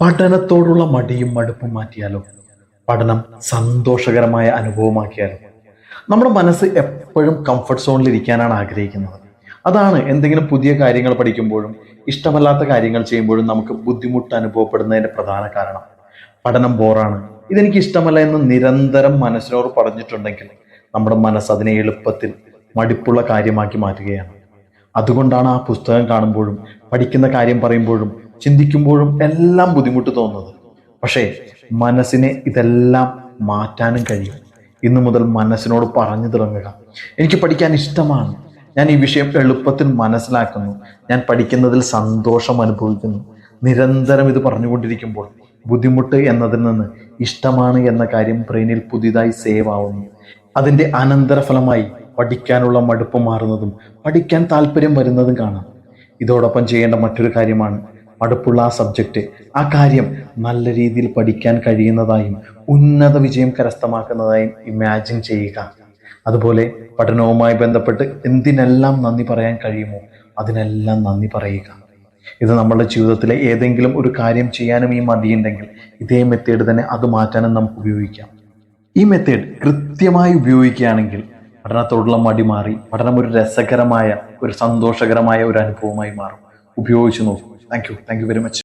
പഠനത്തോടുള്ള മടിയും മടുപ്പും മാറ്റിയാലോ? പഠനം സന്തോഷകരമായ അനുഭവമാക്കിയാലോ? നമ്മുടെ മനസ്സ് എപ്പോഴും കംഫർട്ട് സോണിൽ ഇരിക്കാനാണ് ആഗ്രഹിക്കുന്നത്. അതാണ് എന്തെങ്കിലും പുതിയ കാര്യങ്ങൾ പഠിക്കുമ്പോഴും ഇഷ്ടമല്ലാത്ത കാര്യങ്ങൾ ചെയ്യുമ്പോഴും നമുക്ക് ബുദ്ധിമുട്ട് അനുഭവപ്പെടുന്നതിന്റെ പ്രധാന കാരണം. പഠനം ബോറാണ്, ഇതെനിക്ക് ഇഷ്ടമല്ല എന്ന് നിരന്തരം മനസ്സിനോട് പറഞ്ഞിട്ടുണ്ടെങ്കിൽ നമ്മുടെ മനസ്സ് അതിനെ എളുപ്പത്തിൽ മടിപ്പുള്ള കാര്യമാക്കി മാറ്റുകയാണ്. അതുകൊണ്ടാണ് ആ പുസ്തകം കാണുമ്പോഴും പഠിക്കുന്ന കാര്യം പറയുമ്പോഴും ചിന്തിക്കുമ്പോഴും എല്ലാം ബുദ്ധിമുട്ട് തോന്നുന്നത്. പക്ഷേ മനസ്സിനെ ഇതെല്ലാം മാറ്റാനും കഴിയും. ഇന്നു മുതൽ മനസ്സിനോട് പറഞ്ഞു തുടങ്ങുക, എനിക്ക് പഠിക്കാൻ ഇഷ്ടമാണ്, ഞാൻ ഈ വിഷയം എളുപ്പത്തിൽ മനസ്സിലാക്കുന്നു, ഞാൻ പഠിക്കുന്നതിൽ സന്തോഷം അനുഭവിക്കുന്നു. നിരന്തരം ഇത് പറഞ്ഞുകൊണ്ടിരിക്കുമ്പോൾ ബുദ്ധിമുട്ട് എന്നതിൽ നിന്ന് ഇഷ്ടമാണ് എന്ന കാര്യം ബ്രെയിനിൽ പുതിയതായി സേവ് ആവുന്നു. അതിൻ്റെ അനന്തരഫലമായി പഠിക്കാനുള്ള മടുപ്പ് മാറുന്നതും പഠിക്കാൻ താല്പര്യം വരുന്നതും കാണാം. ഇതോടൊപ്പം ചെയ്യേണ്ട മറ്റൊരു കാര്യമാണ്, മടുപ്പുള്ള ആ സബ്ജക്റ്റ്, ആ കാര്യം നല്ല രീതിയിൽ പഠിക്കാൻ കഴിയുന്നതായും ഉന്നത വിജയം കരസ്ഥമാക്കുന്നതായും ഇമാജിൻ ചെയ്യുക. അതുപോലെ പഠനവുമായി ബന്ധപ്പെട്ട് എന്തിനെല്ലാം നന്ദി പറയാൻ കഴിയുമോ അതിനെല്ലാം നന്ദി പറയുക. ഇത് നമ്മുടെ ജീവിതത്തിലെ ഏതെങ്കിലും ഒരു കാര്യം ചെയ്യാനും ഈ മടിയുണ്ടെങ്കിൽ ഇതേ മെത്തേഡ് തന്നെ അത് മാറ്റാനും നമുക്ക് ഉപയോഗിക്കാം. ഈ മെത്തേഡ് കൃത്യമായി ഉപയോഗിക്കുകയാണെങ്കിൽ പഠനത്തോടുള്ള മടി മാറി പഠനം ഒരു രസകരമായ, ഒരു സന്തോഷകരമായ ഒരു അനുഭവമായി മാറും. ഉപയോഗിച്ച് നോക്കൂ. Thank you very much.